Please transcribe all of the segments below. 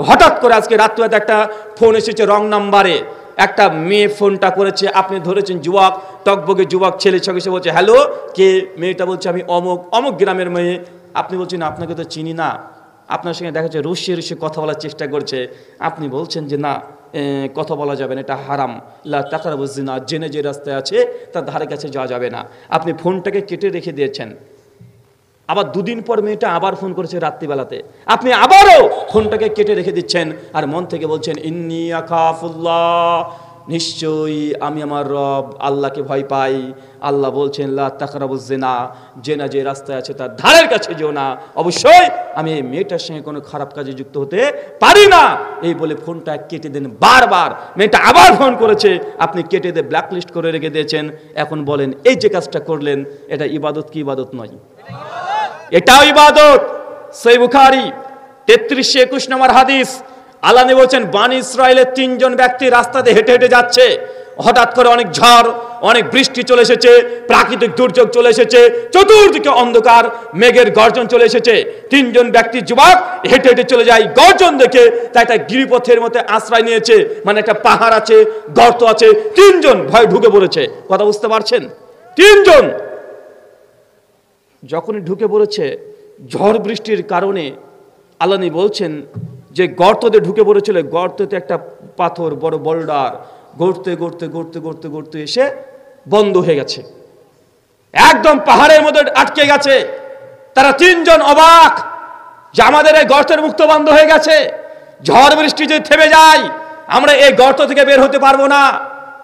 হঠাৎ করে আজকে রাত্রিতে একটা ফোন এসেছে রং নাম্বারে, একটা মেয়ে ফোনটা করেছে, আপনি ধরেছেন যুবক, টকবগে যুবক ছেলে সঙ্গে সে বলছে হ্যালো কে, মেয়েটা বলছে আমি অমুক অমুক গ্রামের মেয়ে। আপনি বলছেন আপনাকে তো চিনি না, আপনার সঙ্গে দেখা যাচ্ছে রসিয়ে রসিয়ে কথা বলার চেষ্টা করছে, আপনি বলছেন যে না কথা বলা যাবে না, এটা হারাম, লা তাকরাবুজ জিনা, জেনে যে রাস্তায় আছে তার ধারে কাছে যাওয়া যাবে না। আপনি ফোনটাকে কেটে রেখে দিয়েছেন। আবার দুদিন পর মেয়েটা আবার ফোন করেছে রাত্রিবেলাতে, আপনি আবারও ফোনটাকে কেটে রেখে দিচ্ছেন আর মন থেকে বলছেন ইন্নী আখাফুল্লাহ, নিশ্চয়ই আমি আমার রব আল্লাহকে ভয় পাই। আল্লাহ বলছেন লা তাকরাবুজ জিনা, জেনা যে রাস্তায় আছে তার ধারের কাছে যেও না। অবশ্যই আমি এই মেয়েটার সঙ্গে কোনো খারাপ কাজে যুক্ত হতে পারি না। এই বলে ফোনটা কেটে দেন। বারবার মেয়েটা আবার ফোন করেছে, আপনি কেটে দিয়ে ব্ল্যাকলিস্ট করে রেখে দিয়েছেন। এখন বলেন এই যে কাজটা করলেন এটা ইবাদত কি ইবাদত নয়? এটাও ইবাদত। সহিহ বুখারী 3321 নম্বর হাদিস, আল্লাহ নবী বলেছেন বনি ইসরাইলের 3 জন ব্যক্তি রাস্তাতে হেঁটে হেঁটে যাচ্ছে, হঠাৎ করে অনেক ঝড় অনেক বৃষ্টি চলে এসেছে, প্রাকৃতিক দুর্যোগ চলে এসেছে, চতুর্দিকে অন্ধকার, মেঘের গর্জন চলে এসেছে। 3 জন ব্যক্তি যুবক হেঁটে হেঁটে চলে যায়, গর্জন দেখে তাই একটা গিরিপথের মধ্যে আশ্রয় নিয়েছে, মানে একটা পাহাড় আছে, গর্ত আছে, 3 জন ভয় ঢুকে পড়েছে। কথা বুঝতে পারছেন? 3 জন যখনই ঢুকে পড়েছে, ঝড় বৃষ্টির কারণে আল্লাহ নবী বলছেন যে গর্ততে ঢুকে পড়েছিল, গর্ততে একটা পাথর বড় বোল্ডার গড়তে গড়তে গড়তে গড়তে গড়তে এসে বন্ধ হয়ে গেছে, একদম পাহাড়ের মধ্যে আটকে গেছে। তারা 3 জন অবাক যে আমাদের এই গর্তের মুক্ত বন্ধ হয়ে গেছে, ঝড় বৃষ্টি যদি থেমে যায় আমরা এই গর্ত থেকে বের হতে পারবো না।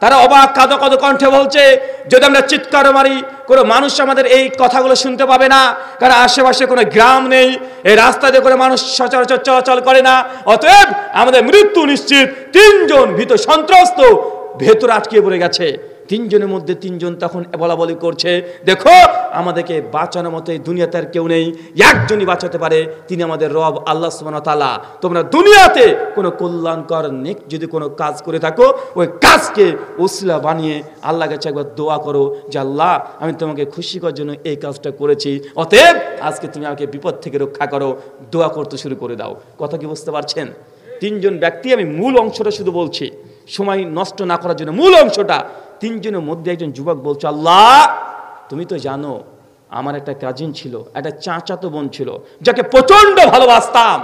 তারা অবাক কাঁদো কাঁদো কণ্ঠে বলছে যদি আমরা চিৎকার মারি কোনো মানুষ আমাদের এই কথাগুলো শুনতে পাবে না, কারণ আশেপাশে কোনো গ্রাম নেই, এই রাস্তা দিয়ে করে মানুষ সচরাচর চলাচল করে না, অতএব আমাদের মৃত্যু নিশ্চিত। 3 জন ভীত সন্ত্রস্ত ভেতরে আটকে পড়ে গেছে। 3 জনের মধ্যে 3 জন তখন বলা বলি করছে দেখো আমাদেরকে বাঁচানোর মতো এই দুনিয়াতে আর কেউ নেই, একজনই বাঁচাতে পারে, তিনি আমাদের রব আল্লাহ সুবহানাহু ওয়া তাআলা। তোমরা দুনিয়াতে কোনো কল্যাণকর নেক যদি কোনো কাজ করে থাকো ওই কাজকে ওসিলা বানিয়ে আল্লাহর কাছে একবার দোয়া করো যে আল্লাহ আমি তোমাকে খুশি করার জন্য এই কাজটা করেছি, অতএব আজকে তুমি আমাকে বিপদ থেকে রক্ষা করো, দোয়া করতে শুরু করে দাও। কথা কি বুঝতে পারছেন? 3 জন ব্যক্তি, আমি মূল অংশটা শুধু বলছি সময় নষ্ট না করার জন্য। মূল অংশটা 3 জনের মধ্যে একজন যুবক বলছে আল্লাহ তুমি তো জানো আমার একটা কাজিন ছিল, একটা চাচাতো বোন ছিল যাকে প্রচন্ড ভালোবাসতাম।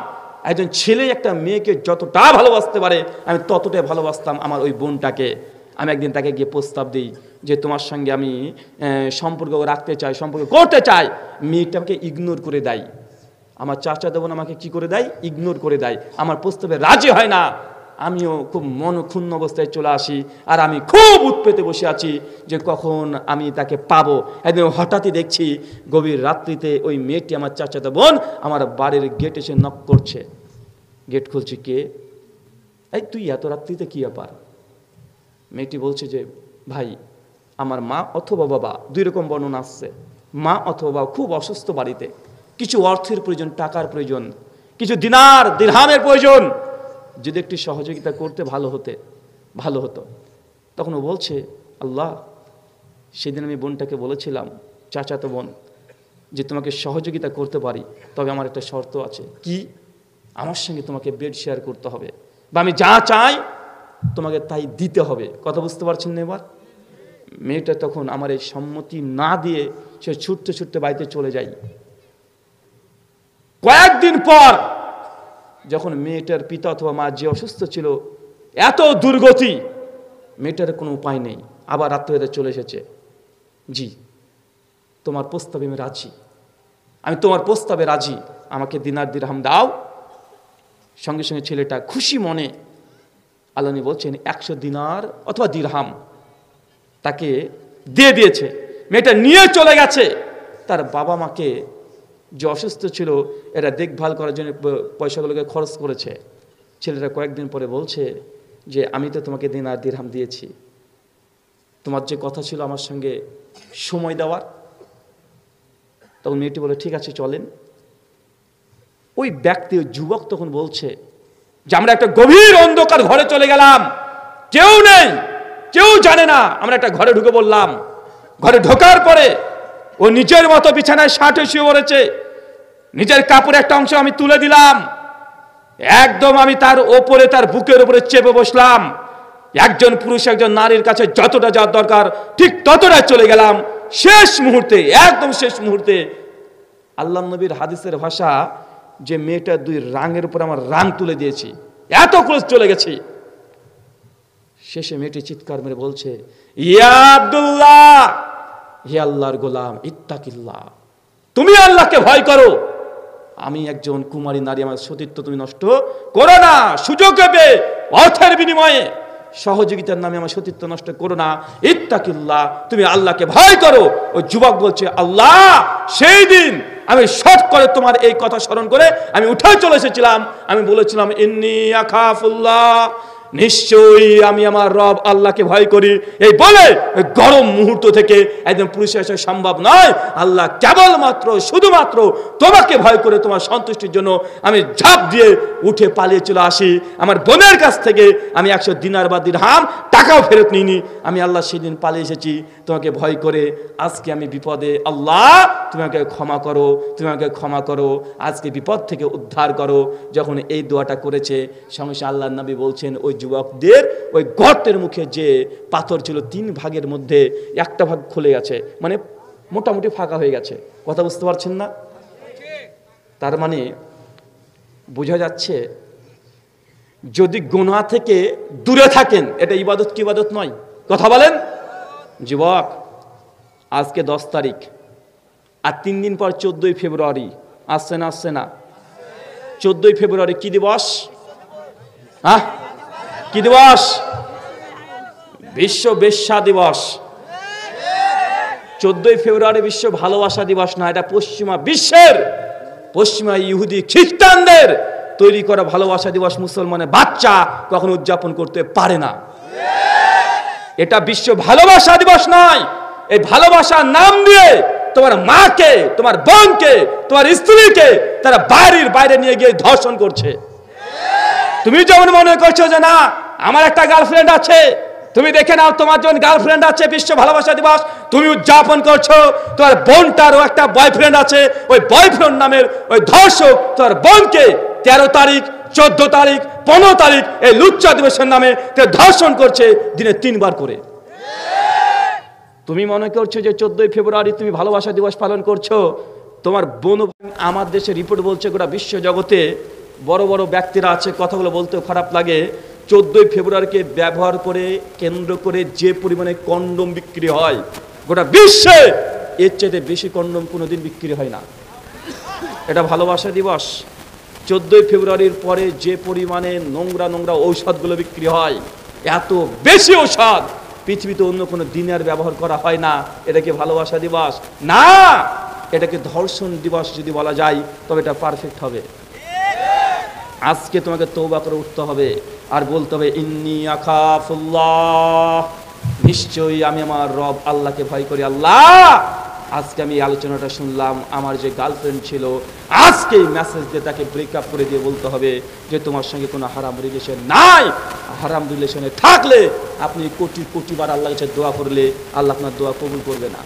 একজন ছেলে একটা মেয়েকে যতটা ভালোবাসতে পারে আমি ততটাই ভালোবাসতাম আমার ওই বোনটাকে। আমি একদিন তাকে গিয়ে প্রস্তাব দিই যে তোমার সঙ্গে আমি সম্পর্ক রাখতে চাই, সম্পর্ক করতে চাই। মেয়েটাকে ইগনোর করে দেয়। আমার চাচাতো বোন আমাকে কি করে দেয়? ইগনোর করে দেয়, আমার প্রস্তাবে রাজি হয় না। আমিও খুব মনক্ষুণ্ণ অবস্থায় চলে আসি আর আমি খুব উৎপেতে বসে আছি যে কখন আমি তাকে পাবো। একদিন হঠাৎই দেখছি গভীর রাত্রিতে ওই মেয়েটি আমার চাচাতো বোন আমার বাড়ির গেট এসে নক করছে। গেট খুলছে, কে? এই তুই এত রাত্রিতে কি ব্যাপার? মেয়েটি বলছে যে ভাই আমার মা অথবা বাবা, 2 রকম বর্ণনা আসছে, মা অথবা বাবা খুব অসুস্থ, বাড়িতে কিছু অর্থের প্রয়োজন, টাকার প্রয়োজন, কিছু দিনার দিরহামের প্রয়োজন, যদি একটু সহযোগিতা করতে ভালো হতো। তখন ও বলছে আল্লাহ সেদিন আমি বোনটাকে বলেছিলাম, চাচাতো বোন, যে তোমাকে সহযোগিতা করতে পারি, তবে আমার একটা শর্ত আছে। কি? আমার সঙ্গে তোমাকে বেড শেয়ার করতে হবে বা আমি যা চাই তোমাকে তাই দিতে হবে। কথা বুঝতে পারছেন না? এবার মেয়েটা তখন আমার এই সম্মতি না দিয়ে সে ছুটতে ছুটতে বাড়িতে চলে যায়। কয়েকদিন পর যখন মেয়েটার পিতা অথবা মা যে অসুস্থ ছিল, এত দুর্গতি, মেয়েটার কোনো উপায় নেই, আবার রাত্রে চলে এসেছে, জি তোমার প্রস্তাবে আমি রাজি, আমি তোমার প্রস্তাবে রাজি, আমাকে দিনার দিরহাম দাও। সঙ্গে সঙ্গে ছেলেটা খুশি মনে, আল্লাহ বলছেন 100 দিনার অথবা দিরহাম তাকে দিয়ে দিয়েছে। মেয়েটা নিয়ে চলে গেছে। তার বাবা মাকে যে অসুস্থ ছিল এরা দেখভাল করার জন্য পয়সাগুলোকে খরচ করেছে। ছেলেটা কয়েকদিন পরে বলছে যে আমি তো তোমাকে দিনার দিরহাম দিয়েছি, তোমার যে কথা ছিল আমার সঙ্গে সময় দেওয়ার। তখন মেয়েটি বলে ঠিক আছে চলেন। ওই ব্যক্তি, ওই যুবক তখন বলছে যে আমরা একটা গভীর অন্ধকার ঘরে চলে গেলাম, কেউ নেই, কেউ জানে না, আমরা একটা ঘরে ঢুকে বললাম। ঘরে ঢোকার পরে ও নিজের মতো বিছানায় শার্টে শুয়ে পড়েছে, নিজের কাপড়ের একটা অংশ আমি তুলে দিলাম, একদম আমি তার ওপরে, তার বুকের উপরে চেপে বসলাম। একজন পুরুষ একজন নারীর কাছে যতটা যাওয়ার দরকার ঠিক ততটা চলে গেলাম। শেষ মুহূর্তে, একদম শেষ মুহূর্তে, আল্লাহ নবীর হাদিসের ভাষা, যে মেয়েটা দুই রাঙের উপর আমার রাং তুলে দিয়েছি, এত ক্লোজ চলে গেছি। শেষে মেয়েটি চিৎকার মেরে বলছে, ইয়া আব্দুল্লাহ, হে আল্লাহর গোলাম, ইত্তাকিল্লাহ, তুমি আল্লাহকে ভয় করো। আমি একজন কুমারী নারী, আমার সতীত্ব তুমি নষ্ট করো না। সুযোগ পেয়ে অর্থের বিনিময়ে, সহযোগিতার নামে আমার সতীত্ব নষ্ট করো না। ইত্তাকিল্লাহ, তুমি আল্লাহকে ভয় করো। ওই যুবক বলছে, আল্লাহ, সেই দিন আমি শর্ট করে তোমার এই কথা স্মরণ করে আমি উঠে চলে এসেছিলাম। আমি বলেছিলাম, ইন্নী আখাফুল্লাহ, নিশ্চয়ই আমি আমার রব আল্লাহকে ভয় করি। এই বলে গরম মুহূর্ত থেকে একদম পুরুষের আসা সম্ভব নয়। আল্লাহ কেবলমাত্র শুধুমাত্র তোমাকে ভয় করে তোমার সন্তুষ্টির জন্য আমি ঝাঁপ দিয়ে উঠে পালিয়ে চলে আসি। আমার বোনের কাছ থেকে আমি 100 দিনার বা দিরহাম টাকাও ফেরত নিইনি। আমি আল্লাহ সেদিন পালিয়ে এসেছি তোমাকে ভয় করে। আজকে আমি বিপদে, আল্লাহ তুমি আমাকে ক্ষমা করো, তুমি আমাকে ক্ষমা করো, আজকে বিপদ থেকে উদ্ধার করো। যখন এই দোয়াটা করেছে, সঙ্গে সঙ্গে আল্লাহর নবী বলছেন, ওই যুবকদের ওই গর্তের মুখে যে পাথর ছিল 3 ভাগের মধ্যে একটা ভাগ খুলে গেছে, মানে মোটামুটি ফাঁকা হয়ে গেছে। কথা বুঝতে পারছেন না? তার মানে বোঝা যাচ্ছে, যদি গুনাহ থেকে দূরে থাকেন, এটা ইবাদত কি ইবাদত নয়? কথা বলেন যুবক। আজকে 10 তারিখ, আর 3 দিন পর 14ই ফেব্রুয়ারি আসছে না? আসছে না? 14ই ফেব্রুয়ারি কি দিবস? হ্যাঁ, কি দিবস? বিশ্ব বেশ্যা দিবস। 14ই ফেব্রুয়ারি বিশ্ব ভালোবাসা দিবস না, এটা পশ্চিমা বিশ্বের, পশ্চিমা ইহুদি খ্রিস্টানদের তৈরি করা ভালোবাসা দিবস। মুসলমানের বাচ্চা কখনো উদযাপন করতে পারে না। এটা বিশ্ব ভালোবাসা দিবস নয়। এই ভালোবাসার নাম দিয়ে তোমার মাকে, তোমার বোনকে, তোমার স্ত্রীকে তারা বাড়ির বাইরে নিয়ে গিয়ে ধর্ষণ করছে। তুমি যেমন মনে করছো যে না, আমার একটা গার্লফ্রেন্ড আছে, তুমি দেখে নাও তোমার যখন গার্লফ্রেন্ড আছে, বিশ্ব ভালোবাসা দিবস তুমি উদযাপন করছো। তোমার বোনটারও একটা বয়ফ্রেন্ড আছে, ওই বয়ফ্রেন্ড নামের ওই ধর্ষক তোমার বোনকে 13 তারিখ, 14 তারিখ, 15 তারিখ এই লুচ্চা দিবসের নামে ধর্ষণ করছে, দিনে 3 বার করে। তুমি মনে করছো যে 14ই ফেব্রুয়ারি তুমি ভালোবাসা দিবস পালন করছো। তোমার বোন, আমার দেশে রিপোর্ট বলছে গোটা বিশ্ব জগতে বড় বড় ব্যক্তিরা আছে, কথাগুলো বলতেও খারাপ লাগে, 14ই ফেব্রুয়ারিকে ব্যবহার করে কেন্দ্র করে যে পরিমাণে কন্ডম বিক্রি হয় গোটা বিশ্বে, এর চাইতে বেশি কন্ডম কোনোদিন বিক্রি হয় না। এটা ভালোবাসা দিবস। 14ই ফেব্রুয়ারির পরে যে পরিমাণে নোংরা নোংরা ঔষধগুলো বিক্রি হয়, এত বেশি ঔষধ পৃথিবীতে অন্য কোনো দিনে আর ব্যবহার করা হয় না। এটাকে ভালোবাসা দিবস না, এটাকে ধর্ষণ দিবস যদি বলা যায় তবে এটা পারফেক্ট হবে। আজকে তোমাকে তওবা করে উঠতে হবে আর বলতে হবে, ইন্নী আখাফুল্লাহ, নিশ্চয়ই আমি আমার রব আল্লাহকে ভয় করি। আল্লাহ, আজকে আমি এই আলোচনাটা শুনলাম, আমার যে গার্লফ্রেন্ড ছিল আজকে মেসেজ দিয়ে তাকে ব্রেকআপ করে দিয়ে বলতে হবে যে তোমার সঙ্গে কোনো হারাম রিলেশন নাই। হারাম রিলেশনে থাকলে আপনি কোটি কোটি বার আল্লাহর কাছে দোয়া করলে আল্লাহ আপনার দোয়া কবুল করবে না।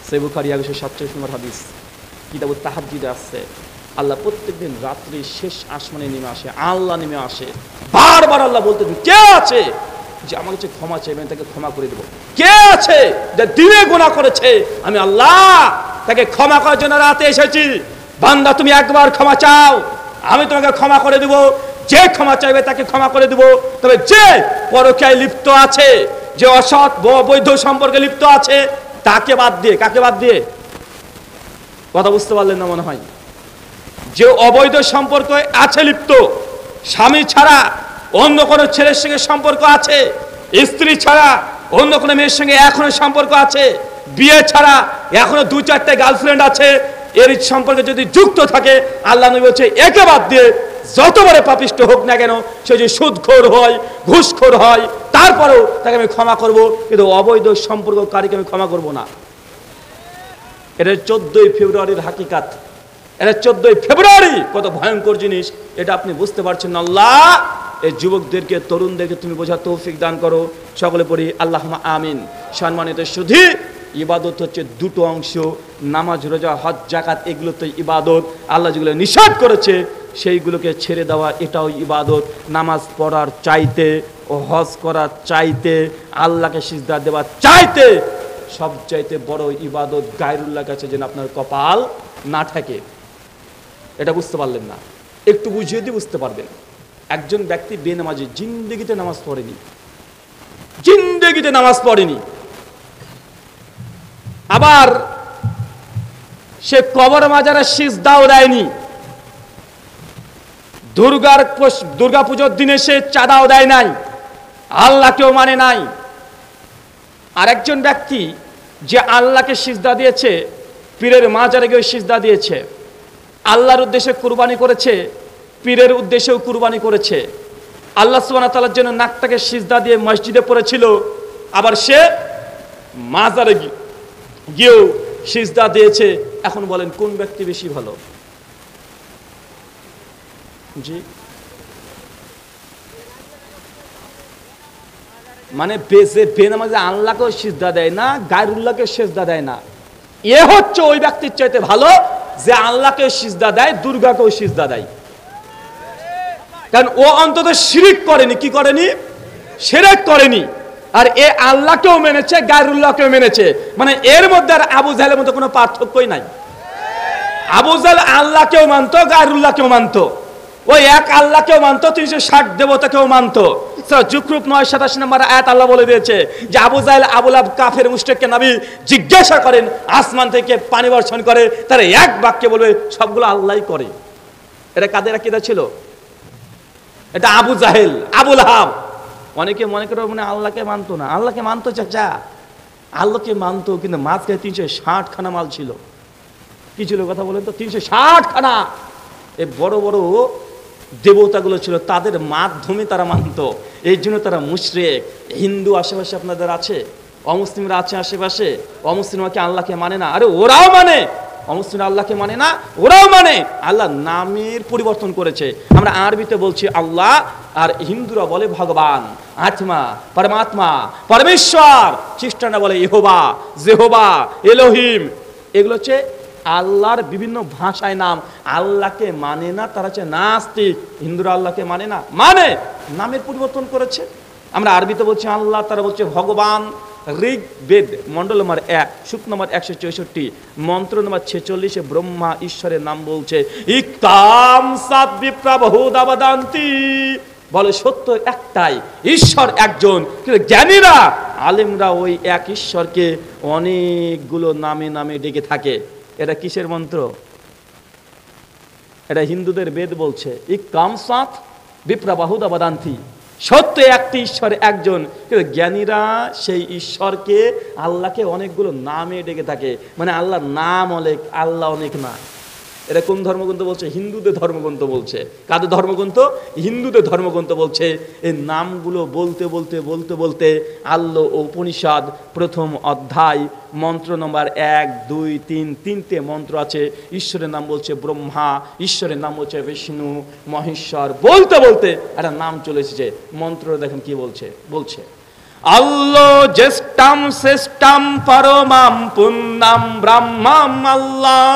সহিহ বুখারী 1147 নম্বর হাদিস, কিতাবুত তাহাজ্জুদে আসছে, আল্লাহ প্রত্যেকদিন রাত্রি শেষ আসমানে নেমে আসে, আল্লাহ নেমে আসে, বারবার আল্লাহ বলতে, কে আছে যে আমার কাছে ক্ষমা চাইবেন, তাকে ক্ষমা করে দেবো। কে আছে যে দিনে গুনাহ করেছে, আমি আল্লাহ তাকে ক্ষমা করার জন্য রাতে এসেছি। বান্দা তুমি একবার ক্ষমা চাও, আমি তোমাকে ক্ষমা করে দেব। যে ক্ষমা চাইবে তাকে ক্ষমা করে দেব। তবে যে পরকীয়ায় লিপ্ত আছে, যে অসৎ বৈধ সম্পর্কে লিপ্ত আছে, তাকে বাদ দিয়ে, কাকে বাদ দিয়ে? কথা বুঝতে পারলেন না মনে হয়। যে অবৈধ সম্পর্ক আছে লিপ্ত, স্বামী ছাড়া অন্য কোনো ছেলের সঙ্গে সম্পর্ক আছে, স্ত্রী ছাড়া অন্য কোনো মেয়ের সঙ্গে এখনো সম্পর্ক আছে, বিয়ে ছাড়া এখনো 2-4টে গার্লফ্রেন্ড আছে, এর সম্পর্কে যদি যুক্ত থাকে, আল্লাহ নবী বলছে একে বাদ দিয়ে যত বড় পাপিষ্ট হোক না কেন, সে যে সুদখোর হয়, ঘুষখোর হয়, তারপরেও তাকে আমি ক্ষমা করব, কিন্তু অবৈধ সম্পর্ককারীকে আমি ক্ষমা করব না। এটা 14ই ফেব্রুয়ারির হাকিকাত। এটা 14ই ফেব্রুয়ারি কত ভয়ঙ্কর জিনিস, এটা আপনি বুঝতে পারছেন না। আল্লাহ এই যুবকদেরকে, তরুণদেরকে তুমি বোঝার তৌফিক দান করো। সকলে পড়ি আল্লাহুম্মা আমিন। সম্মানিত সুধী, ইবাদত হচ্ছে দুটো অংশ, নামাজ, রোজা, হজ, যাকাত, এগুলো তো ইবাদত। আল্লাহ যেগুলো নিষেধ করেছে সেইগুলোকে ছেড়ে দেওয়া, এটাও ইবাদত। নামাজ পড়ার চাইতে ও হজ করার চাইতে, আল্লাহকে সিজদা দেওয়ার চাইতে সবচাইতে বড় ইবাদত গায়রুল্লাহর কাছে যেন আপনার কপাল না ঠেকে। এটা বুঝতে পারলেন না, একটু বুঝিয়ে দিয়ে বুঝতে পারবেন। একজন ব্যক্তি বেনামাজি, জিন্দেগিতে নামাজ পড়েনি, জিন্দেগিতে নামাজ পড়েনি, আবার সে কবর মাজারে সিজদাও দেয়নি, দুর্গা পুজোর দিনে সে চাঁদাও দেয় নাই, আল্লাহকেও মানে নাই। আর একজন ব্যক্তি যে আল্লাহকে সিজদা দিয়েছে, পীরের মাজারে গিয়ে সিজদা দিয়েছে, আল্লাহর উদ্দেশ্যে কুরবানি করেছে, পীরের উদ্দেশ্যেও কুরবানি করেছে, আল্লাহ সুবহানাহু ওয়া তাআলার জন্য নাকটাকে সিজদা দিয়ে মসজিদে পড়েছিল, আবার সে মাজারে গিয়েও সিজদা দিয়েছে। এখন বলেন কোন ব্যক্তি বেশি ভালো? জি, মানে বেনামাজি আল্লাহকেও সিজদা দেয় না, গায়রুল্লাহকে সিজদা দেয় না, এ হচ্ছে ওই ব্যক্তির চাইতে ভালো যে আল্লাহকে সিজদা দেয়, দুর্গাকেও সিজদা দেয়। কারণ ও অন্তত শিরিক করেনি, কি করেনি? শিরক করেনি। আর এ আল্লাহকেও মেনেছে, গায়রুল্লাহকেও মেনেছে। মানে এর মধ্যে আর আবু জাহেলের মধ্যে কোনো পার্থক্যই নাই। আবু জাহেল আল্লাহকেও মানতো, গায়রুল্লাহকেও মানতো, ওই এক আল্লাহকেও মানতো, 360 দেবতাকেও মানতো। যুকরুপ 9:87 নম্বর আয়াত আল্লাহ বলে দিয়েছে যে আবু জাহেল, আবু লাহাব, কাফের, মুশরিককে নবী জিজ্ঞাসা করেন, আসমান থেকে পানি বর্ষণ করে, তারা এক বাক্যে বলবে সবগুলো আল্লাহই করে। এটা কাদের আকীদা ছিল? এটা আবু জাহেল, আবু লাহাব। অনেকে মনে করে মানে আল্লাহকে মানতো না, আল্লাহকে মানতো চাচা, আল্লাহকে মানতো, কিন্তু মাঝখানে 360 খানা মাল ছিল। কি ছিল কথা বলেন তো? 360 খানা এই বড় বড় দেবতাগুলো ছিল, তাদের মাধ্যমে তারা মানত। এই জন্য তারা মুশরিক। হিন্দু আশেপাশে আপনাদের আছে, অমুসলিমরা আছে আশেপাশে, অমুসলিমরা কি আল্লাহকে মানে না? আরে ওরাও মানে, অমুসলিমরা আল্লাহকে মানে না, ওরাও মানে। আল্লাহ নামের পরিবর্তন করেছে। আমরা আরবিতে বলছি আল্লাহ, আর হিন্দুরা বলে ভগবান, আত্মা, পরমাত্মা, পরমেশ্বর। খ্রিস্টানরা বলে ইহোবা, জেহোবা, এলোহিম। এগুলো হচ্ছে আল্লাহর বিভিন্ন ভাষায় নাম। আল্লাহকে মানে না, তারা হচ্ছে নাস্তিক। হিন্দুরা আল্লাহকে মানে না, মানে নামের পরিবর্তন করেছে। আমরা আরবিতে বলছি আল্লাহ, তারা বলছে ভগবান। ঋগ বেদ মন্ডল নম্বর 1 সূক্ত নম্বর 164 মন্ত্র নম্বর 46 ব্রহ্মা ঈশ্বরের নাম বলছে ইকাম সাত বিপ্রা বহুধা বদান্তি, বলে সত্য একটাই, ঈশ্বর একজন। কিন্তু জ্ঞানীরা, আলেমরা ওই এক ঈশ্বরকে অনেকগুলো নামে নামে ডেকে থাকে। এটা কিসের মন্ত্র? এটা হিন্দুদের বেদ বলছে ইকাম সাত বিপ্রা বহুধা বদান্তি, সত্য একটি ঈশ্বর একজন। কিন্তু জ্ঞানীরা সেই ঈশ্বরকে, আল্লাহকে অনেকগুলো নামে ডেকে থাকে। মানে আল্লাহর নাম অনেক, আল্লাহ অনেক না। এটা কোন ধর্মগ্রন্থ বলছে? হিন্দুদের ধর্মগ্রন্থ বলছে। কাদের ধর্মগ্রন্থ? হিন্দুদের ধর্মগ্রন্থ বলছে। এই নামগুলো বলতে বলতে বলতে বলতে আল্লাহ উপনিষদ প্রথম অধ্যায় মন্ত্র নম্বর 1, 2, 3 তিনটে মন্ত্র আছে। ঈশ্বরের নাম বলছে ব্রহ্মা, ঈশ্বরের নাম বলছে বিষ্ণু, মহেশ্বর। বলতে বলতে একটা নাম চলে এসেছে। মন্ত্র দেখেন কি বলছে, বলছে আল্লাহ জ্যেষ্ঠাম শ্রেষ্ঠাম পরমাম পুণ্যাম ব্রহ্মাম আল্লাহ,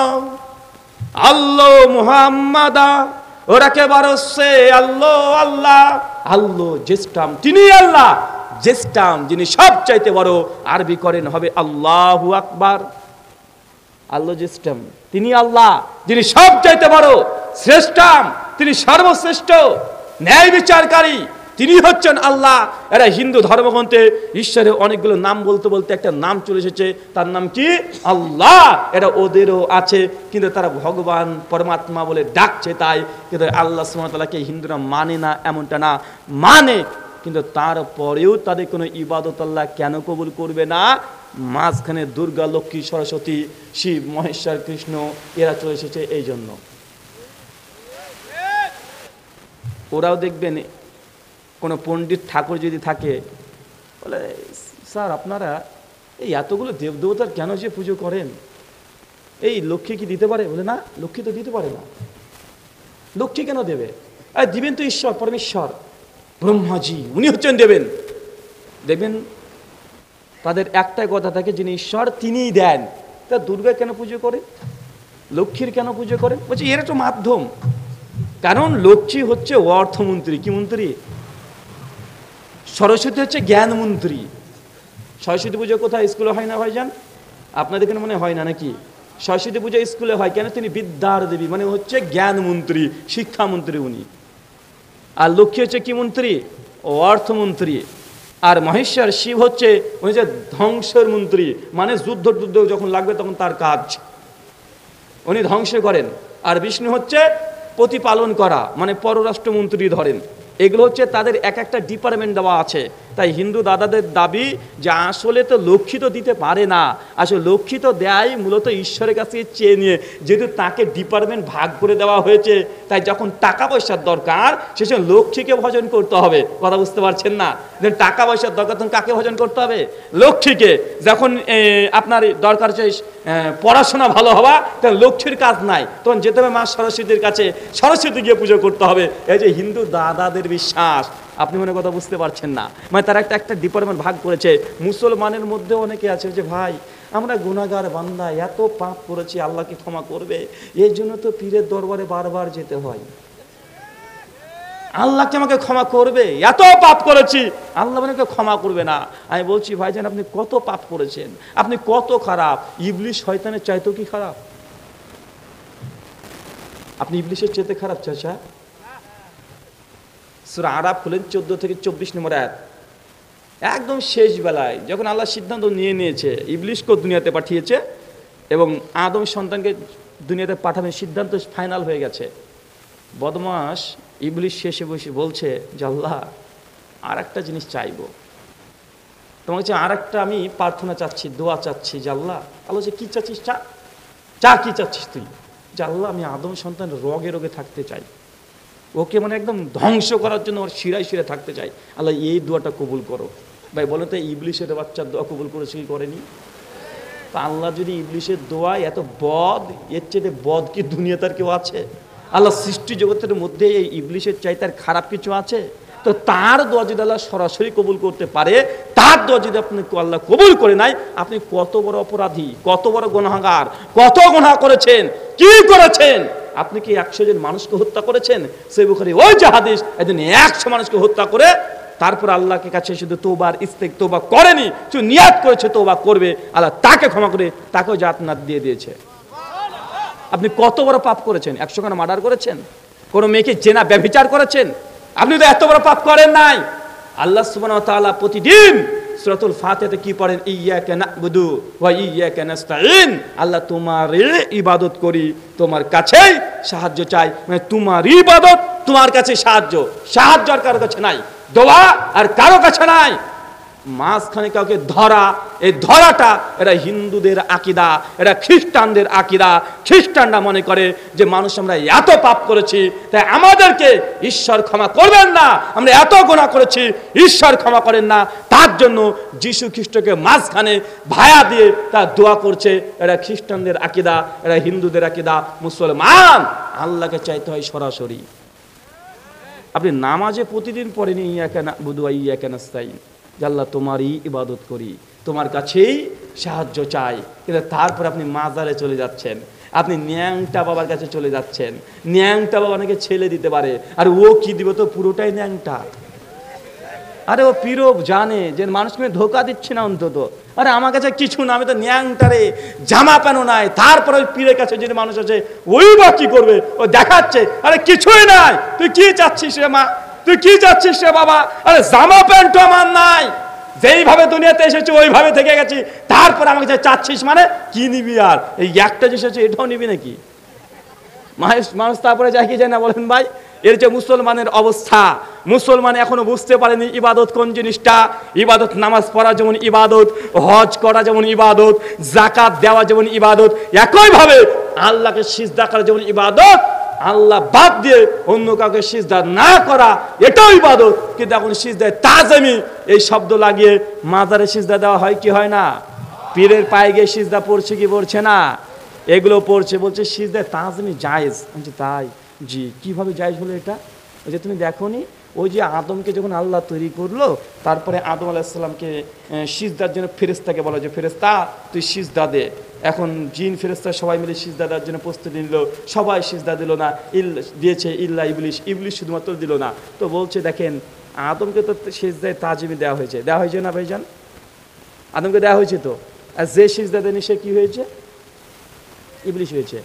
আল্লাহ মুহাম্মাদা ওরাকে বারসে আল্লাহ আল্লাহ, আল্লাহ জ্যেষ্ঠাম, তিনি আল্লাহ, জ্যেষ্ঠাম যিনি সবচাইতে বড়। আরবি করেন হবে আল্লাহু আকবার। আল্লাহ জ্যেষ্ঠাম, তিনি আল্লাহ যিনি সবচাইতে বড়। শ্রেষ্ঠাম, তিনি সর্বশ্রেষ্ঠ, ন্যায় বিচারকারী, তিনি হচ্ছেন আল্লাহ। এরা হিন্দু ধর্মগ্রন্থে ঈশ্বরের অনেকগুলো নাম বলতে বলতে একটা নাম চলে এসেছে, তার নাম কি? আল্লাহ। এটা ওদেরও আছে, কিন্তু তারা ভগবান পরমাত্মা বলে ডাকছে তাই। কিন্তু আল্লাহ সুবহানাহু ওয়া তাআলাকে হিন্দুরা মানে না এমনটা না, মানে, কিন্তু তারপরেও তাদের কোনো ইবাদত আল্লাহ কেন কবুল করবে না? মাঝখানে দুর্গা, লক্ষ্মী, সরস্বতী, শিব, মহেশ্বর, কৃষ্ণ এরা চলে এসেছে এই জন্য। ওরাও দেখবেন কোনো পণ্ডিত ঠাকুর যদি থাকে, বলে স্যার আপনারা এই এতগুলো দেবদেবতার কেন যে পুজো করেন? এই লক্ষ্মী কি দিতে পারে? বলে না, লক্ষ্মী তো দিতে পারে না। লক্ষ্মী কেন দেবে? আর দিবেন তো ঈশ্বর, পরমেশ্বর, ব্রহ্মাজি, উনি হচ্ছেন দেবেন। দেখবেন তাদের একটাই কথা থাকে, যিনি ঈশ্বর তিনিই দেন। তা দুর্গা কেন পুজো করে, লক্ষ্মীর কেন পুজো করে? বলছে এর একটা মাধ্যম। কারণ লক্ষ্মী হচ্ছে অর্থমন্ত্রী, কি মন্ত্রী? সরস্বতী হচ্ছে জ্ঞান মন্ত্রী। সরস্বতী পুজো কোথায়? স্কুলে হয় না ভাইজান? আপনাদের এখানে মনে হয় না নাকি? সরস্বতী পুজো স্কুলে হয় কেন? তিনি বিদ্যার দেবী, মানে হচ্ছে জ্ঞান মন্ত্রী, শিক্ষামন্ত্রী উনি। আর লক্ষ্মী হচ্ছে কি মন্ত্রী? অর্থমন্ত্রী। আর মহেশ্বর শিব হচ্ছে উনি যে ধ্বংসের মন্ত্রী, মানে যুদ্ধ টুদ্ধ যখন লাগবে তখন তার কাজ, উনি ধ্বংস করেন। আর বিষ্ণু হচ্ছে প্রতিপালন করা, মানে পররাষ্ট্রমন্ত্রী ধরেন। এগুলো হচ্ছে তাদের এক একটা ডিপার্টমেন্ট দেওয়া আছে। তাই হিন্দু দাদাদের দাবি যে আসলে তো লক্ষ্মী তো দিতে পারে না, আসলে লক্ষ্মী তো দেয় মূলত ঈশ্বরের কাছে চেয়ে নিয়ে, যেহেতু তাকে ডিপার্টমেন্ট ভাগ করে দেওয়া হয়েছে, তাই যখন টাকা পয়সার দরকার সে সময় লক্ষ্মীকে ভজন করতে হবে। কথা বুঝতে পারছেন না? যে টাকা পয়সার দরকার তখন কাকে ভজন করতে হবে? লক্ষ্মীকে। যখন আপনার দরকার হচ্ছে পড়াশোনা ভালো হওয়া, তখন লক্ষ্মীর কাজ নাই, তখন যেতে হবে মা সরস্বতীর কাছে, সরস্বতী গিয়ে পুজো করতে হবে। এই যে হিন্দু দাদাদের বিশ্বাস, আপনি মনে কথা বুঝতে পারছেন না। মানে তারা একটা ডিপার্টমেন্ট ভাগ করেছে। মুসলমানের মধ্যে অনেকে আছে যে ভাই আমরা গুনাহগার বান্দা, এত পাপ করেছি, আল্লাহকে ক্ষমা করবে, এই জন্য তো পীরের দরবারে বারবার যেতে হয়। আল্লাহকে আমাকে ক্ষমা করবে, এত পাপ করেছি, আল্লাহ আমাকে ক্ষমা করবে না। আমি বলছি ভাইজান আপনি কত পাপ করেছেন, আপনি কত খারাপ। ইবলিশ শয়তানের চাইতেও কি খারাপ? আপনি ইবলিশের চাইতে খারাপ চাচা? সূরা আরাফ খুলেন 14 থেকে 24 নম্বর আয়াত। একদম শেষ বেলায় যখন আল্লাহ সিদ্ধান্ত নিয়ে নিয়েছে, ইবলিশকে দুনিয়াতে পাঠিয়েছে এবং আদম সন্তানকে দুনিয়াতে পাঠানোর সিদ্ধান্ত ফাইনাল হয়ে গেছে। বদমাস ইবলিশ শেষে বসে বলছে যে আল্লাহ আর একটা জিনিস চাইবো, তোমাকে আর একটা আমি প্রার্থনা চাচ্ছি, দোয়া চাচ্ছি। যে আল্লাহ, আল্লাহ যে কি চাচ্ছিস চা, চা কি চাচ্ছিস তুই? যে আল্লাহ আমি আদম সন্তান রোগে রোগে থাকতে চাই, ওকে মানে একদম ধ্বংস করার জন্য ওর শিরায় শিরে থাকতে চাই, আল্লাহ এই দোয়াটা কবুল করো। ভাই বলো তো ইবলিশের বাচ্চার দোয়া কবুল করেছে কি করেনি? তা আল্লাহ যদি ইবলিশের দোয়া এত বদ, এর চেয়ে বদ কি দুনিয়া তার কেউ আছে? আল্লাহ সৃষ্টি জগতের মধ্যে এই ইবলিশের চাইতে আর খারাপ কিছু আছে? তো তার দোয়া যদি আল্লাহ সরাসরি কবুল করতে পারে, তার দোয়া যদি আপনি আল্লাহ কবুল করে নাই, আপনি কত বড় অপরাধী, কত বড় গুনাহগার, কত গুনাহ করেছেন, কি করেছেন? আপনি কি 100 জন মানুষকে হত্যা করেছেন? সেই বুখারী ওই যে হাদিস, একদিন 100 মানুষকে হত্যা করে তারপর আল্লাহকে কাছে শুধু তওবার ইস্তেগফার করেনি, শুধু নিয়াত করেছে তওবা করবে, আল্লাহ তাকে ক্ষমা করে তাকেও জান্নাত দিয়ে দিয়েছে। আপনি কত বড় পাপ করেছেন? 100 খানা মার্ডার করেছেন, কোন মেয়েকে জেনা ব্যভিচার করেছেন, আপনি তো এত বড় পাপ করেন নাই। আল্লাহ সুবহানাহু ওয়া তাআলা প্রতিদিন সূরাতুল ফাতিহাতে কি পড়েন? ইয়্যাকা না'বুদু ওয়া ইয়্যাকা নাস্তাঈন। আল্লাহ তোমারই ইবাদত করি, তোমার কাছেই সাহায্য চাই। মানে তোমার ইবাদত, তোমার কাছে সাহায্য, সাহায্য আর কারো কাছে নাই, দোয়া আর কারো কাছে নাই। মাঝখানে কাউকে ধরা, এই ধরাটা এরা হিন্দুদের আকীদা, এরা খ্রিস্টানদের আকীদা। খ্রিস্টানরা মনে করে যে মানুষ আমরা এত পাপ করেছি তাই আমাদেরকে ঈশ্বর ক্ষমা করবেন না, আমরা এত গুনাহ করেছি ঈশ্বর ক্ষমা করেন না, তার জন্য যীশু খ্রিস্টকে মাঝখানে ভায়া দিয়ে তার দোয়া করছে। এরা খ্রিস্টানদের আকীদা, এরা হিন্দুদের আকীদা। মুসলমান আল্লাহকে চাইতে হয় সরাসরি। আপনি নামাজে প্রতিদিন পড়েন ইয়্যাকা না'বুদু ওয়া ইয়্যাকা নাস্তাঈন, আল্লাহ তোমারই ইবাদত করি, তোমার কাছেই সাহায্য চাই। কিন্তু তারপর আপনি মাজারে চলে যাচ্ছেন, আপনি ন্যাংটা বাবার কাছে চলে যাচ্ছেন। ন্যাংটা বাবা নাকি ছেলে দিতে পারে, আর ও কি দিবে? তো পুরোটাই ন্যাংটা। আরে ও পীরও জানে যে মানুষকে ধোকা দিচ্ছে না অন্তত। আরে আমার কাছে কিছু না, আমি তো ন্যাংটারে, জামা প্যানো নাই, তারপরে ওই পীরের কাছে যদি মানুষ আছে ওই বা কি করবে? ও দেখাচ্ছে আরে কিছুই নাই, তুই কি চাচ্ছিস রে মা, তুই কি চাচ্ছিস রে বাবা? আরে জামা প্যান্ট আমার নাই, যেইভাবে দুনিয়াতে এসেছি ওইভাবে থেকে গেছি, তারপর আমাকে চাচ্ছিস মানে কি নিবি? আর এই একটা জিনিস আছে, এটাও নিবি নাকি? মানুষ তারপরে যায় কি যায় না বলেন ভাই? এর যে মুসলমানের অবস্থা, মুসলমান এখনো বুঝতে পারেনি ইবাদত কোন জিনিসটা। ইবাদত নামাজ পড়া যেমন ইবাদত, হজ করা যেমন ইবাদত, যাকাত দেওয়া যেমন ইবাদত, একইভাবে আল্লাহকে সিজদা করা যেমন ইবাদত, আল্লাহ বাদ দিয়ে অন্য কাউকে সিজদা না করা এটাও ইবাদত। কিন্তু এখন সিজদায় তাজমি এই শব্দ লাগিয়ে মাজারে সিজদা দেওয়া হয় কি হয় না? পীরের পায়ে গিয়ে সিজদা পড়ছে কি পড়ছে না? এগুলো পড়ছে, বলছে সিজদায় তাজমি জায়েজ। তাই জি, কিভাবে জায়েজ হলো এটা? ওই যে তুমি দেখো নি ওই যে আদমকে যখন আল্লাহ তৈরি করলো, তারপরে আদম আলাইহিসসালামকে সিজদার জন্য ফেরেশতাকে বলা, যে ফেরেশতা তুই সিজদা দে। এখন জিন ফেরেশতা সবাই মিলে সিজদা দেওয়ার জন্য প্রস্তুতি নিল, সবাই সিজদা দিল না, দিয়েছে ইল্লা ইবলিশ, ইবলিশ শুধুমাত্র দিল না। তো বলছে দেখেন আদমকে তো সিজদায় তাজিমি দেওয়া হয়েছে না ভাইজান? আদমকে দেওয়া হয়েছে তো, আর যে সিজদা দেয়নি সে কি হয়েছে? ইবলিশ হয়েছে।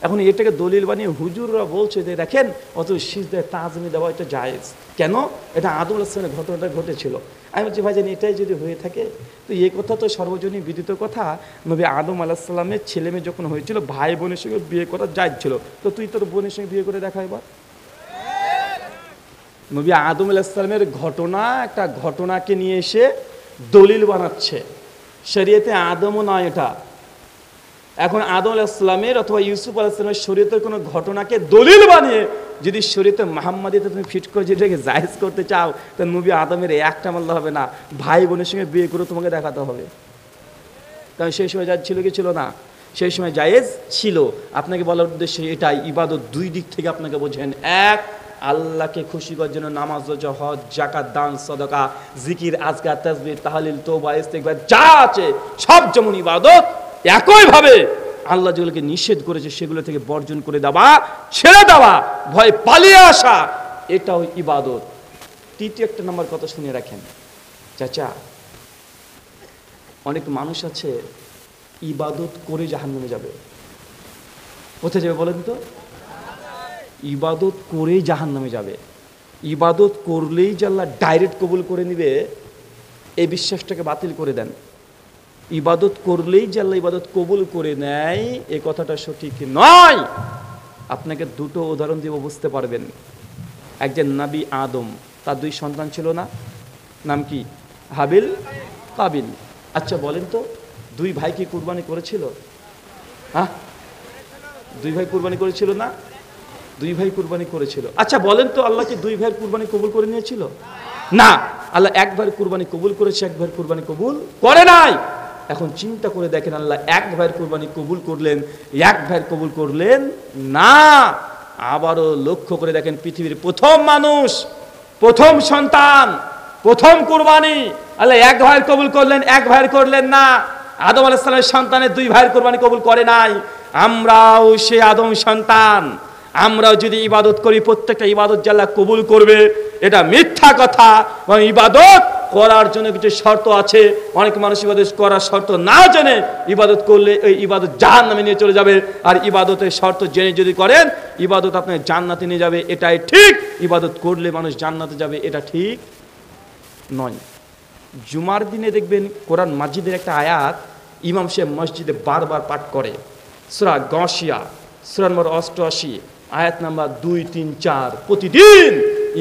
এখন এটাকে দলিল বানিয়ে হুজুররা বলছে যে দেখেন অত সিজদায় তাজিমি দেওয়া এটা জায়েজ। কেন? এটা আদম আলাইহিস সালামের ঘটনাটা ঘটেছিল। আমি বলছি ভাইজান এটাই যদি হয়ে থাকে তো এই কথা তো সর্বজনীন বিদিত কথা, নবী আদম আলাইহিস সালামের ছেলে মেয়ে যখন হয়েছিল ভাই বোনের সঙ্গে বিয়ে করা জায়েজ ছিল, তো তুই তোর বোনের সঙ্গে বিয়ে করে দেখা এবার। নবী আদম আলাইহিস সালামের ঘটনা, একটা ঘটনাকে নিয়ে এসে দলিল বানাচ্ছে। শরীয়তে আদমও নয় এটা। এখন আদম আলাইহিস সালামের অথবা ইউসুফ আলাইহিস সালামের শরীয়তের কোনো ঘটনাকে দলিল বানিয়ে যদি শরীয়তে মুহাম্মাদিতে তুমি ফিট করে যেটাকে জায়েজ করতে চাও, তো নবী আদমের একটা মানলে হবে না, ভাই বোনের সঙ্গে বিয়ে করে তোমাকে দেখাতে হবে। কারণ সেই সময় জায়েজ ছিল কি ছিল না? সেই সময় জায়েজ ছিল। আপনাকে বলার উদ্দেশ্য এটাই, ইবাদত দুই দিক থেকে আপনাকে বোঝেন। এক, আল্লাহকে খুশি করার জন্য নামাজ, রোজা, হজ, যাকাত, দান, সাদাকা, জিকির, আজকার, তাসবিহ, তাহলিল, তওবা, ইস্তিগফার যা আছে সব যেমন ইবাদত, একইভাবে আল্লাহ যেগুলোকে নিষেধ করেছে সেগুলো থেকে বর্জন করে দেওয়া, ছেড়ে দেওয়া, ভয় পালিয়ে আসা, এটাও ইবাদত। তৃতীয় একটা নাম্বার কথা শুনে রাখেন চাচা, অনেক মানুষ আছে ইবাদত করে জাহান্নামে যাবে। কোথায় যাবে বলেন তো? ইবাদত করেই জাহান্নামে যাবে। ইবাদত করলেই যে আল্লাহ ডাইরেক্ট কবুল করে নিবে এই বিশ্বাসটাকে বাতিল করে দেন। ইবাদত করলেই যে আল্লাহ ইবাদত কবুল করে নেয় এই কথাটা সঠিক নয়। আপনাকে দুটো উদাহরণ দিব, বুঝতে পারবেন। একজন নবী আদম, তার দুই সন্তান ছিল না? নাম কি? হাবিল, কাবিল। আচ্ছা বলেন তো, দুই ভাই কি কুরবানি করেছিল? হ্যাঁ, দুই ভাই কুরবানি করেছিল না? দুই ভাই কুরবানি করেছিল। আচ্ছা বলেন তো, আল্লাহ কি দুই ভাইয়ের কুরবানি কবুল করে নিয়েছিল? না, আল্লাহ এক ভাইয়ের কুরবানি কবুল করেছে, এক ভাইয়ের কুরবানি কবুল করে নাই। এখন চিন্তা করে দেখেন, আল্লাহ এক ভাইয়ের কুরবানি কবুল করলেন, এক ভাইয়ের কবুল করলেন না। আবারও লক্ষ্য করে দেখেন, পৃথিবীর প্রথম মানুষ, প্রথম সন্তান, প্রথম কুরবানি আল্লাহ এক ভাইয়ের কবুল করলেন, এক ভাইয়ের করলেন না। আদম আলাইহিস সালামের সন্তানের দুই ভাইয়ের কুরবানি কবুল করে নাই। আমরাও সে আদম সন্তান, আমরাও যদি ইবাদত করি প্রত্যেকটা ইবাদত যে আল্লাহ কবুল করবে এটা মিথ্যা কথা। এবং ইবাদত করার জন্য কিছু শর্ত আছে। অনেক মানুষ ইবাদত করার শর্ত না জেনে ইবাদত করলে এই ইবাদত জাহান্নামে নিয়ে চলে যাবে। আর ইবাদতের শর্ত জেনে যদি করেন ইবাদত আপনাকে জান্নাতে নিয়ে যাবে, এটাই ঠিক। ইবাদত করলে মানুষ জান্নাতে যাবে, এটা ঠিক নয়। জুমার দিনে দেখবেন কোরআন মাজিদের একটা আয়াত ইমাম সাহেব মসজিদে বারবার পাঠ করে, সূরা গাশিয়া, সূরা নম্বর 88, আয়াত নাম্বার 2, 3, 4। প্রতিদিন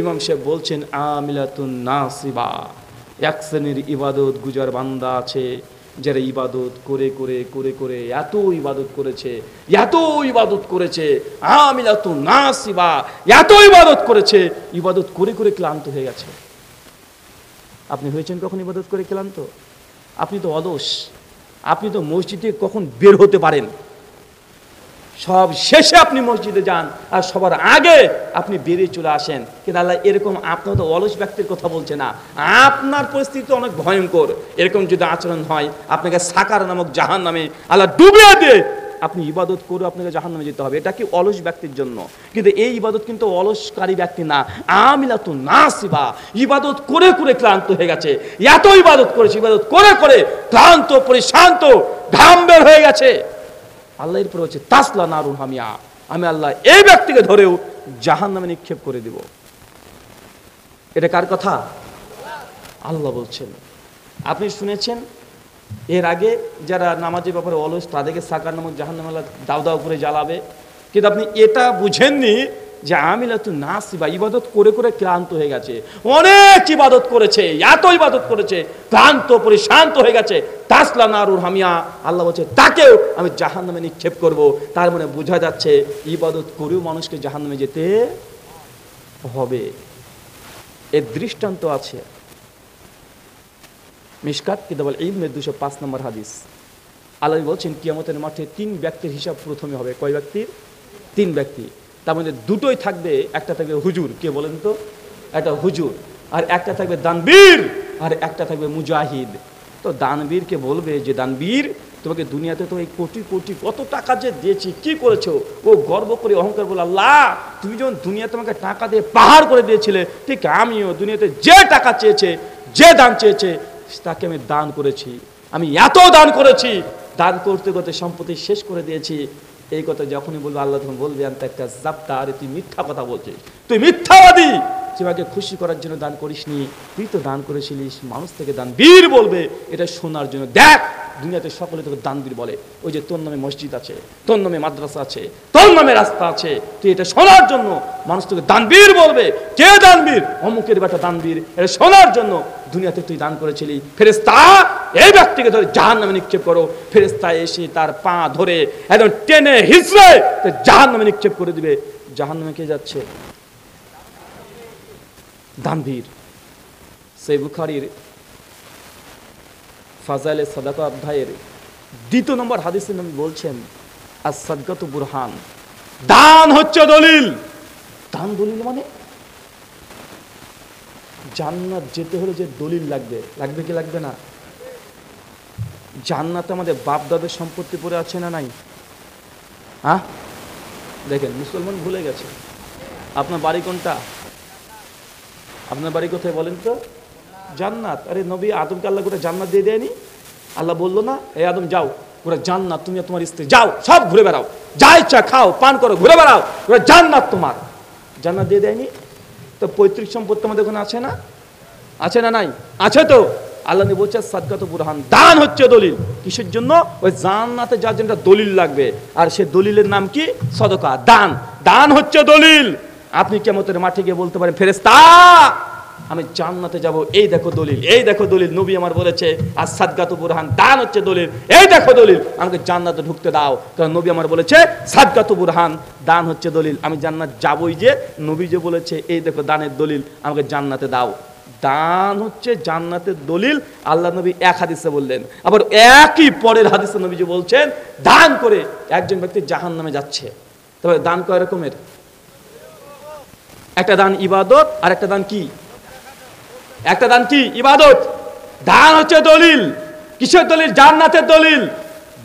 ইমাম সাহেব বলছেন আমিলাতুন নাসিবা, এক শ্রেণীর ইবাদত গুজার বান্দা আছে যারা ইবাদত করে করে করে করে এত ইবাদত করেছে, এত ইবাদত করেছে, আমিলাতুন নাসিবা, এত ইবাদত করেছে, ইবাদত করে করে ক্লান্ত হয়ে গেছে। আপনি হয়েছেন কখন ইবাদত করে ক্লান্ত? আপনি তো অলস। আপনি তো মসজিদে কখন বের হতে পারেন, সব শেষে আপনি মসজিদে যান আর সবার আগে আপনি বেরিয়ে চলে আসেন। কিন্তু আল্লাহ এরকম আপনার তো অলস ব্যক্তির কথা বলছে না, আপনার পরিস্থিতি অনেক ভয়ঙ্কর। এরকম যদি আচরণ হয় আপনাকে সাকার নামক জাহান্নামে আল্লাহ ডুবিয়ে দিয়ে আপনি ইবাদত করে আপনাকে জাহান্নামে যেতে হবে। এটা কি অলস ব্যক্তির জন্য? কিন্তু এই ইবাদত কিন্তু অলসকারী ব্যক্তি না, আমিলাতুন নাসিবা, ইবাদত করে করে ক্লান্ত হয়ে গেছে, এত ইবাদত করেছে, ইবাদত করে করে ক্লান্ত পরিশ্রান্ত, ঘাম বের হয়ে গেছে। আল্লাহ এরপর হচ্ছে তাসলা নারুন হামিয়া, আমি আল্লাহ এই ব্যক্তিকে ধরেও জাহান্নামে নিক্ষেপ করে দিব। এটা কার কথা? আল্লাহ বলছেন। আপনি শুনেছেন এর আগে যারা নামাজের ব্যাপারে অলস তাদেরকে সাকার নামক জাহান্নামে আল্লাহ দাও দাও করে জ্বালাবে। কিন্তু আপনি এটা বুঝেননি যে আমিলাতুন নাসিবা, ইবাদত করে করে ক্লান্ত হয়ে গেছে, অনেক ইবাদত করেছে, এত ইবাদত করেছে, ক্লান্ত পরিশ্রান্ত হয়ে গেছে, তাসলা নারুন হামিয়া, আল্লাহ বলছে তাকেও আমি জাহান্নামে নিক্ষেপ করব। তার মানে বোঝা যাচ্ছে ইবাদত করেও মানুষকে জাহান্নামে যেতে হবে। এর দৃষ্টান্ত আছে মিশকাত কিতাবুল ইলমের 205 নম্বর হাদিস। আল্লাহ বলছেন কিয়ামতের মাঠে 3 ব্যক্তির হিসাব প্রথমে হবে। কয় ব্যক্তির? 3 ব্যক্তি। তার মধ্যে দুটোই থাকবে, একটা থাকবে হুজুর। কে বলেন তো? একটা হুজুর, আর একটা থাকবে দানবীর, আর একটা থাকবে মুজাহিদ। তো দানবীরকে বলবে যে দানবীর, তোমাকে দুনিয়াতে তো এই কোটি কোটি কত টাকা যে দিয়েছি, কি করেছো? ও গর্ব করে অহংকার বলে, আল্লাহ তুমি যখন দুনিয়াতে আমাকে টাকা দিয়ে পাহাড় করে দিয়েছিলে, ঠিক আমিও দুনিয়াতে যে টাকা চেয়েছে, যে দান চেয়েছে, তাকে আমি দান করেছি। আমি এত দান করেছি, দান করতে করতে সম্পত্তি শেষ করে দিয়েছি। এই কথা যখনই বলবে, আল্লাহ তখন বলবে, আমি একটা জাপ্তা, আরে তুই মিথ্যা কথা বলছিস, তুই মিথ্যাবাদী, তোমাকে খুশি করার জন্য দান করিসনি, তুই তো দান করেছিলিস মানুষ থেকে। দানবীর বলবে এটা শোনার জন্য, দেখ দুনিয়াতে সকলে তোকে দানবীর বলে, ওই যে তোর নামে মসজিদ আছে, তোর নামে মাদ্রাসা আছে, তোর নামে রাস্তা আছে, তুই এটা শোনার জন্য মানুষ তোকে দানবীর বলবে। কে দানবীর? অমুকের বেটা দানবীর, এটা শোনার জন্য দুনিয়াতে তুই দান করেছিলি। ফেরেশতা এই ব্যক্তিকে ধরে জাহান্নামে নিক্ষেপ করো। ফেরেশতা এসে তার পা ধরে একদম টেনে হিচড়ে জাহান্নামে নিক্ষেপ করে দিবে। জাহান্নামে কে যাচ্ছে? দানবীর। সেই বুখারীর ফাজাইলে সাদাকা অধ্যায়ের 2 নম্বর হাদিসে নবী বলছেন, আস-সাদকাতু বুরহান, দান হচ্ছে দলিল। দান দলিল মানে জান্নাত যেতে হলে যে দলিল লাগবে, লাগবে কি লাগবে না? জান্নাতে আমাদের বাপ দাদের সম্পত্তি পড়ে আছে না নাই? হ্যাঁ, দেখেন মুসলমান ভুলে গেছে। আপনার বাড়ি কোনটা? আপনার বাড়ি কোথায় বলেন তো? জান্নাত। আরে নবী আদমকে আল্লাহ করে জান্নাত দিয়ে দেয়নি? আল্লাহ বললো না, এই আদম যাও, ওরা জান্নাত, তুমি আর তোমার স্ত্রী যাও, সব ঘুরে বেড়াও, যা ইচ্ছা খাও পান করো, ঘুরে বেড়াও, ওরা জান্নাত তোমার। জান্নাত দিয়ে দেয়নি? তো পৈতৃক সম্পত্তি আমাদের ওখানে আছে না? আছে না নাই? আছে তো। আল্লাহ নবী বলছে সাদকাতু বুরহান, দান হচ্ছে দলিল। কিসের জন্য? ওই জান্নাতে যার জন্য দলিল লাগবে, আর সে দলিলের নাম কি? সদকা, দান। দান হচ্ছে দলিল। আপনি কিয়ামতের মাঠে গিয়ে বলতে পারেন, ফেরেশতা আমি জান্নাতে যাব, এই দেখো দলিল, এই দেখো দলিল, নবী আমার বলেছে আর সাদকাতু বুরহান, দান হচ্ছে দলিল, এই দেখো দলিল, আমাকে জান্নাতে ঢুকতে দাও, কারণ নবী আমার বলেছে সাদকাতু বুরহান, দান হচ্ছে দলিল, আমি জান্নাত যাবই। যে নবী যে বলেছে এই দেখো দানের দলিল, আমাকে জান্নাতে দাও। দান হচ্ছে জান্নাতের দলিল, আল্লাহ নবী এক হাদিসে বললেন। আবার একই পরের হাদিসে নবী যে বলছেন, দান করে একজন ব্যক্তি জাহান্নামে যাচ্ছে। তবে দান কয় রকমের? একটা দান ইবাদত, আর একটা দান কি? একটা দান কি? ইবাদত। দান হচ্ছে দলিল। কিসের দলিল? জান্নাতের দলিল।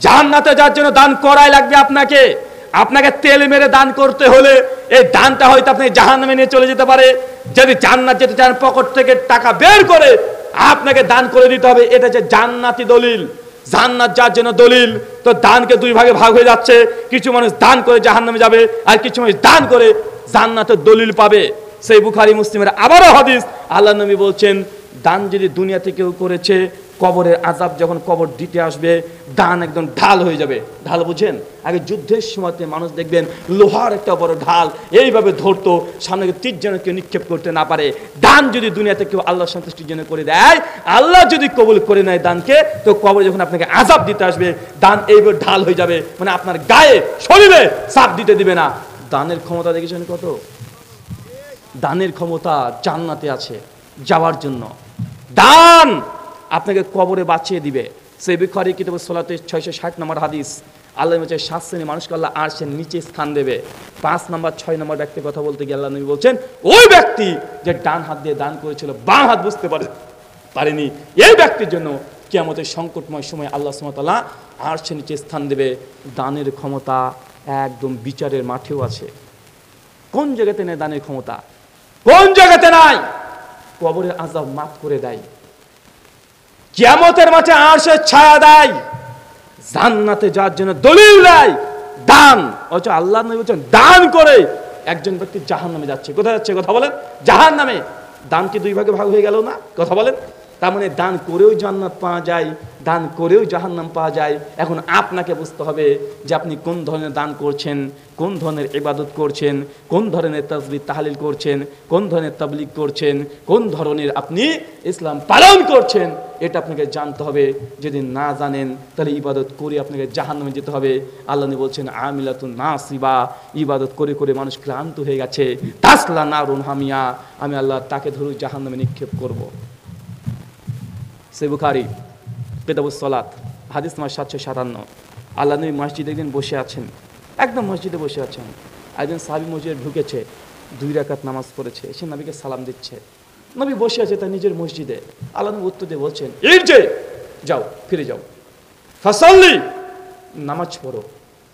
জান্নাতে যাওয়ার জন্য দান করাই লাগবে আপনাকে। আপনাকে তেল মেরে দান করতে হলে এই দানটা হয়তো আপনি জাহান্নামে নিয়ে চলে যেতে পারে। যদি জান্নাত যেতে চান, পকেট থেকে টাকা বের করে আপনাকে দান করে দিতে হবে। এটা হচ্ছে জান্নাতি দলিল। জান্নাত যার জন্য দলিল। তো দানকে দুই ভাগে ভাগ হয়ে যাচ্ছে। কিছু মানুষ দান করে জাহান্নামে যাবে, আর কিছু মানুষ দান করে জান্নাতের দলিল পাবে। সেই বুখারী মুসলিমের আবারও হাদিস, আল্লাহ নবী বলছেন, দান যদি দুনিয়াতে কেউ করেছে, কবরের আযাব যখন কবর দিতে আসবে, দান একদম ঢাল হয়ে যাবে। ঢাল বুঝেন? আগে যুদ্ধের সময়তে মানুষ দেখবেন লোহার একটা বড় ঢাল এইভাবে ধরতো, সামনে তীর যেন কেউ নিক্ষেপ করতে না পারে। দান যদি দুনিয়াতে কেউ আল্লাহ সন্তুষ্টির জন্য করে দেয়, আল্লাহ যদি কবুল করে নেয় দানকে, তো কবরে যখন আপনাকে আযাব দিতে আসবে, দান এইভাবে ঢাল হয়ে যাবে, মানে আপনার গায়ে শরীরে চাপ দিতে দিবে না। দানের ক্ষমতা দেখেছেন কত? দানের ক্ষমতা জান্নাতে আছে যাওয়ার জন্য। দান আপনাকে কবরে বাঁচিয়ে দিবে। সেই বুখারী কিতাব সালাতে 660 নম্বর হাদিস, আল্লাহ বলছে 7 শ্রেণীর মানুষকে আল্লাহ আরশের নিচে স্থান দেবে। 5 নম্বর 6 নম্বর ব্যক্তির কথা বলতে গিয়ে আল্লাহ নবী বলছেন, ওই ব্যক্তি যে ডান হাত দিয়ে দান করেছিল, বাম হাত বুঝতে পারেনি, এই ব্যক্তির জন্য কিয়ামতের সংকটময় সময় আল্লাহ সুবহানাহু ওয়া তাআলা আরশের নিচে স্থান দেবে। দানের ক্ষমতা একদম বিচারের মাঠেও আছে। কোন জায়গাতে নেই দানের ক্ষমতা? কোন জায়গাতে নাই? কবরের আযাব মাফ করে দেয়, কিয়ামতের মাঠে আরশের ছায়া দেয়, জান্নাতে যাওয়ার জন্য দলিল দেয়। দান। অথচ আল্লাহ নবী বলেন, দান করে একজন ব্যক্তি জাহান্নামে যাচ্ছে। কোথায় যাচ্ছে? কথা বলেন। জাহান্নামে। দান কি দুই ভাগে ভাগ হয়ে গেল না? কথা বলেন। তার মানে দান করেও জান্নাত পাওয়া যায়, দান করেও জাহান্নাম পাওয়া যায়। এখন আপনাকে বুঝতে হবে যে আপনি কোন ধরনের দান করছেন, কোন ধরনের ইবাদত করছেন, কোন ধরনের তাসবিহ তাহলিল করছেন, কোন ধরনের তাবলীগ করছেন, কোন ধরনের আপনি ইসলাম পালন করছেন, এটা আপনাকে জানতে হবে। যদি না জানেন তাহলে ইবাদত করে আপনাকে জাহান্নামে যেতে হবে। আল্লাহ নবী বলছেন, আমিলাতুন নাসিবা, ইবাদত করে করে মানুষ ক্লান্ত হয়ে গেছে, তাসলা নারুন হামিয়া, আমি আল্লাহ তাকে ধরে জাহান্নামে নিক্ষেপ করব। সেই বুখারী কিতাবুস সালাত হাদিস নম্বর 757। আল্লাহ নবী মসজিদে একদিন বসে আছেন, একদম মসজিদে বসে আছেন। একজন সাহাবী মসজিদে ঢুকেছে, 2 রাকাত নামাজ পড়েছে, এসে নবীকে সালাম দিচ্ছে। নবী বসে আছে তার নিজের মসজিদে। আল্লাহ নবী উত্তর দিয়ে বলছেন, ইরজি, যাও, ফিরে যাও, ফাসাল্লি, নামাজ পড়ো,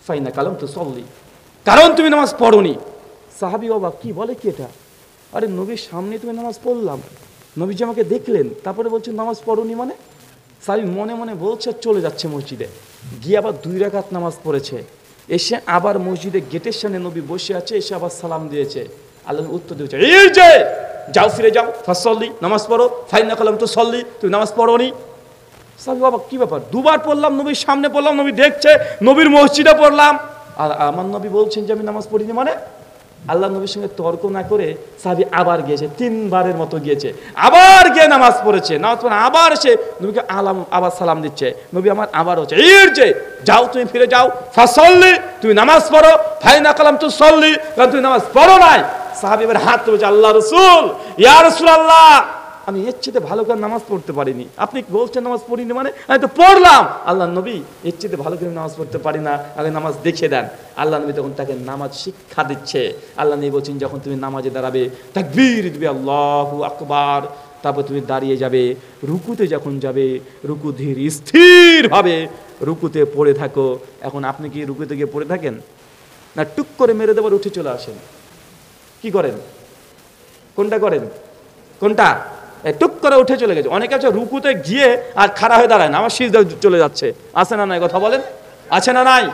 ফাইনা কালাম তো সল্লি, কারণ তুমি নামাজ পড়োনি। সাহাবী বাবা কি বলে কি এটা? আরে নবীর সামনে তুমি নামাজ পড়লাম, নবীজি আমাকে দেখলেন, তারপরে বলছেন নামাজ পড়োনি মানে? সাহাবী মনে মনে বলছে, চলে যাচ্ছে মসজিদে, গিয়ে আবার 2 রাকাত নামাজ পড়েছে। এসে আবার মসজিদে গেটের সামনে নবী বসে আছে, এসে আবার সালাম দিয়েছে। আল্লাহ উত্তর দিয়েছে, ইরজি, যাও, ফিরে যাও, ফাসাল্লি, নামাজ পড়ো, ফাইনা কালাম তো সল্লি, তুমি নামাজ পড়োনি। সাহাবী বাবা কি ব্যাপার, 2 বার পড়লাম, নবীর সামনে পড়লাম, নবী দেখছে, নবীর মসজিদে পড়লাম, আর আমার নবী বলছেন যে আমি নামাজ পড়িনি মানে? আল্লাহ নবীর সঙ্গে তর্ক না করে সাহাবী আবার গিয়েছে, 3 বারের মতো গিয়েছে, আবার গিয়ে নামাজ পড়েছে। নামাজ পড়ে আবার এসে নবীকে আবার সালাম দিচ্ছে। নবী আমার আবার হচ্ছে, ইরজি, যাও, তুমি ফিরে যাও, ফাসাল্লি, তুমি নামাজ পড়ো, ফাইনা কালাম তো সল্লি, কারণ তুমি নামাজ পড়ো নাই। সাহাবী এবার হাত তুলেছে, আল্লাহ রাসূল, ইয়া রাসূলুল্লাহ, আমি এর চেয়ে ভালো করে নামাজ পড়তে পারিনি, আপনি বলছেন নামাজ পড়িনি মানে? আমি তো পড়লাম। আল্লাহ নবী, এর চেয়ে ভালো করে নামাজ পড়তে পারি না, আগে নামাজ দেখিয়ে দেন। আল্লাহ নবী তখন তাকে নামাজ শিক্ষা দিচ্ছে। আল্লাহ নবী বলছেন, যখন তুমি নামাজে দাঁড়াবে, তাকবীর দিবে, আল্লাহু আকবার, তারপর তুমি দাঁড়িয়ে যাবে, রুকুতে যখন যাবে, রুকু ধীর স্থিরভাবে রুকুতে পড়ে থাকো। এখন আপনি কি রুকুতে গিয়ে পড়ে থাকেন, না টুক করে মেরে দেবার উঠে চলে আসেন? কি করেন? কোনটা করেন? কোনটা? টুক করে উঠে চলে গেছে। অনেকে আছে রুকুতে গিয়ে আর খাড়া হয়ে দাঁড়ায় না, আমার সিজদা চলে যাচ্ছে। আছে না নাই? কথা বলেন, আছে না নাই?